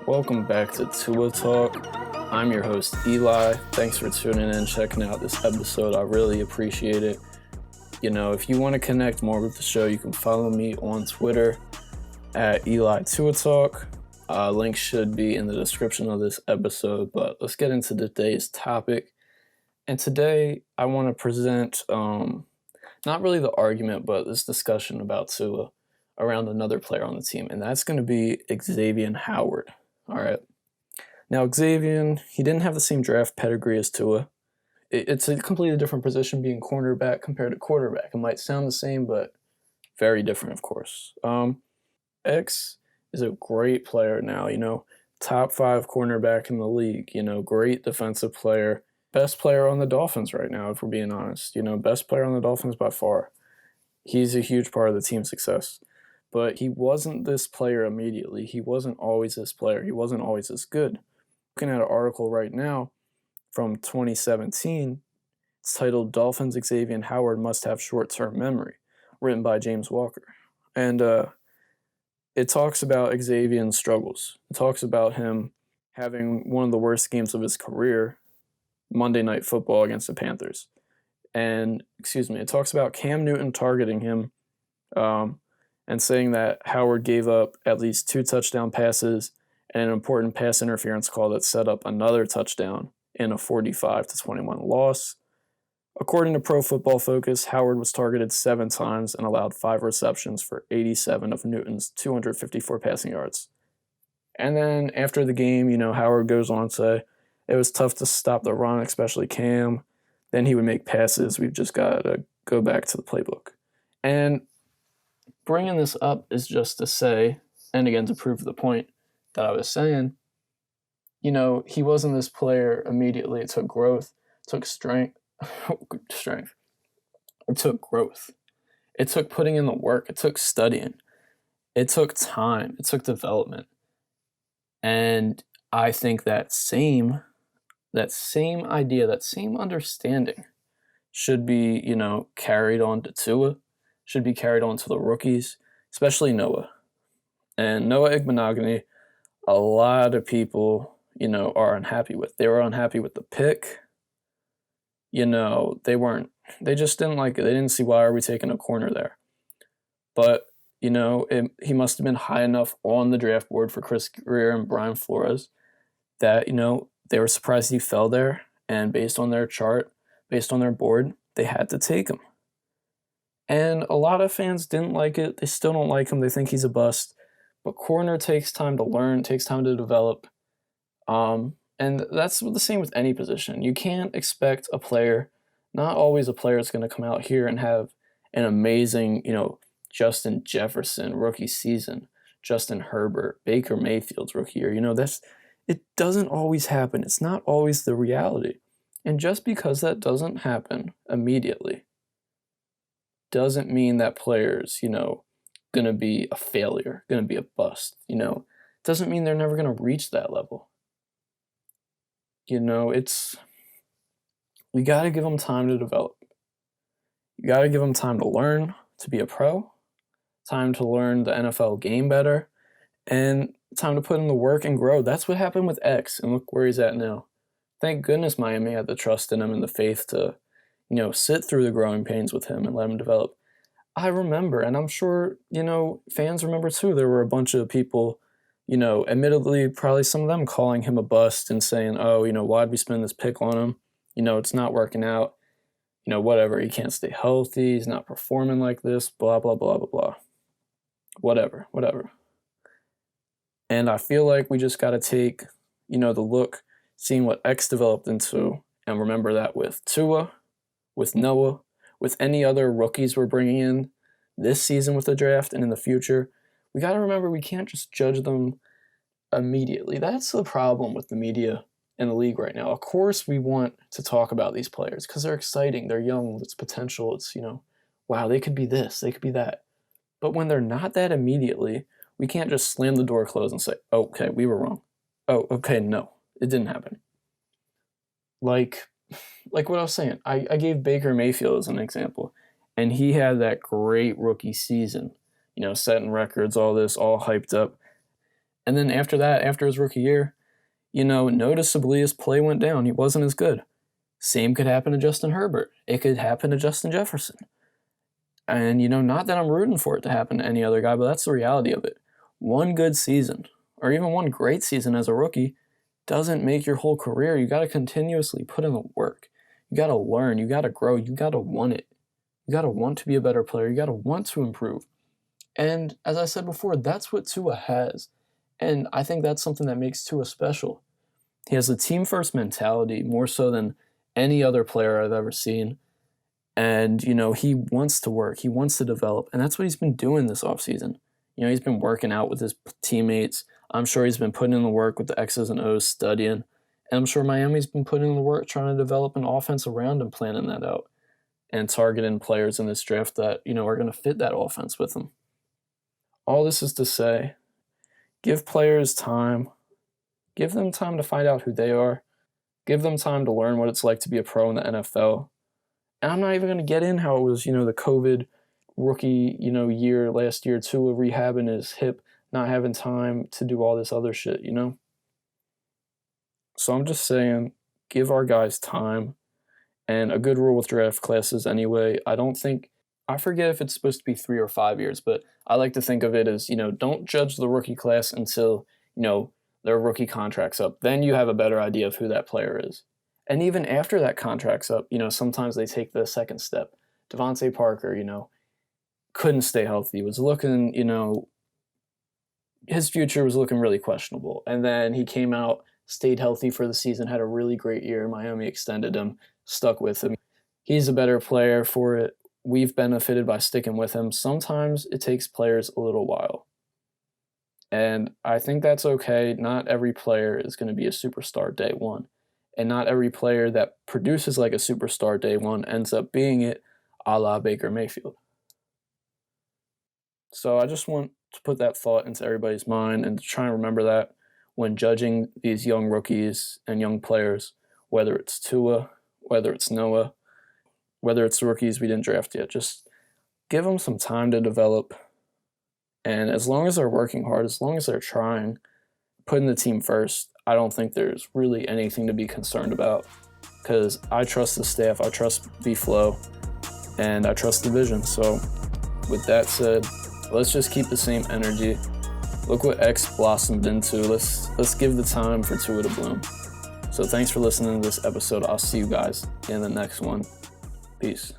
Welcome back to Tua Talk. I'm your host, Eli. Thanks for tuning in, checking out this episode. I really appreciate it. If you want to connect more with the show, you can follow me on Twitter at Eli Tua Talk. Link should be in the description of this episode, but let's get into today's topic. And today I want to present not really the argument, but this discussion about Tua around another player on the team, and that's going to be Xavier Howard. All right. Now, Xavier, he didn't have the same draft pedigree as Tua. It's a completely different position being cornerback compared to quarterback. It might sound the same, but very different, of course. X is a great player now, top 5 cornerback in the league, great defensive player, best player on the Dolphins right now, if we're being honest, best player on the Dolphins by far. He's a huge part of the team's success. But he wasn't this player immediately. He wasn't always this player. He wasn't always this good. Looking at an article right now from 2017, it's titled Dolphins Xavier Howard Must Have Short-Term Memory, written by James Walker. And it talks about Xavier's struggles. It talks about him having one of the worst games of his career, Monday Night Football against the Panthers. And, it talks about Cam Newton targeting him, and saying that Howard gave up at least 2 touchdown passes and an important pass interference call that set up another touchdown in a 45-21 loss. According to Pro Football Focus, Howard was targeted 7 times and allowed 5 receptions for 87 of Newton's 254 passing yards. And then after the game, Howard goes on to say, it was tough to stop the run, especially Cam. Then he would make passes. We've just got to go back to the playbook. And bringing this up is just to say, and again to prove the point that I was saying, he wasn't this player immediately. It took growth, it took strength. It took growth. It took putting in the work. It took studying. It took time. It took development. And I think that same idea, that same understanding should be, carried on to Tua. Should be carried on to the rookies, especially Noah. And Noah Igbinoghene, a lot of people, are unhappy with. They were unhappy with the pick. They just didn't like it. They didn't see, why are we taking a corner there? But, he must have been high enough on the draft board for Chris Grier and Brian Flores that, they were surprised he fell there. And based on their chart, based on their board, they had to take him. And a lot of fans didn't like it. They still don't like him. They think he's a bust. But corner takes time to learn, takes time to develop. And that's the same with any position. You can't expect a player, not always a player is going to come out here and have an amazing, Justin Jefferson rookie season, Justin Herbert, Baker Mayfield's rookie year. It doesn't always happen. It's not always the reality. And just because that doesn't happen immediately doesn't mean that player's, going to be a failure, going to be a bust, doesn't mean they're never going to reach that level. We got to give them time to develop. You got to give them time to learn to be a pro, time to learn the NFL game better, and time to put in the work and grow. That's what happened with X, and look where he's at now. Thank goodness Miami had the trust in him and the faith to sit through the growing pains with him and let him develop. I remember, and I'm sure, fans remember too, there were a bunch of people, admittedly, probably some of them calling him a bust and saying, oh, why'd we spend this pick on him? It's not working out. Whatever, he can't stay healthy, he's not performing like this, blah, blah, blah, blah, blah. Whatever. And I feel like we just got to take, the look, seeing what X developed into, and remember that with Tua, with Noah, with any other rookies we're bringing in this season with the draft and in the future. We got to remember we can't just judge them immediately. That's the problem with the media in the league right now. Of course, we want to talk about these players because they're exciting, they're young, it's potential, it's, wow, they could be this, they could be that. But when they're not that immediately, we can't just slam the door closed and say, okay, we were wrong. Oh, okay, no, it didn't happen. Like what I was saying, I gave Baker Mayfield as an example, and he had that great rookie season, setting records, all this, all hyped up. And then after that, after his rookie year, noticeably his play went down. He wasn't as good. Same could happen to Justin Herbert. It could happen to Justin Jefferson. And, not that I'm rooting for it to happen to any other guy, but that's the reality of it. One good season, or even one great season as a rookie, doesn't make your whole career. You got to continuously put in the work. You got to learn. You got to grow. You got to want it. You got to want to be a better player. You got to want to improve. And as I said before, that's what Tua has. And I think that's something that makes Tua special. He has a team-first mentality more so than any other player I've ever seen. And, he wants to work. He wants to develop. And that's what he's been doing this offseason. He's been working out with his teammates. I'm sure he's been putting in the work with the X's and O's, studying. And I'm sure Miami's been putting in the work trying to develop an offense around him, planning that out, and targeting players in this draft that, are going to fit that offense with him. All this is to say, give players time. Give them time to find out who they are. Give them time to learn what it's like to be a pro in the NFL. And I'm not even going to get in how it was, the COVID rookie, year last year, Tua rehabbing his hip, not having time to do all this other shit, So I'm just saying, give our guys time. And a good rule with draft classes anyway, I forget if it's supposed to be 3 or 5 years, but I like to think of it as, don't judge the rookie class until, their rookie contract's up. Then you have a better idea of who that player is. And even after that contract's up, sometimes they take the second step. Devontae Parker, couldn't stay healthy, was looking, his future was looking really questionable. And then he came out, stayed healthy for the season, had a really great year. Miami extended him, stuck with him. He's a better player for it. We've benefited by sticking with him. Sometimes it takes players a little while. And I think that's okay. Not every player is going to be a superstar day one. And not every player that produces like a superstar day one ends up being it, a la Baker Mayfield. So I just want to put that thought into everybody's mind and to try and remember that when judging these young rookies and young players, whether it's Tua, whether it's Noah, whether it's rookies we didn't draft yet, just give them some time to develop. And as long as they're working hard, as long as they're trying, putting the team first, I don't think there's really anything to be concerned about, because I trust the staff, I trust B-Flow, and I trust the vision. So with that said, let's just keep the same energy. Look what X blossomed into. Let's give the time for Tua to bloom. So thanks for listening to this episode. I'll see you guys in the next one. Peace.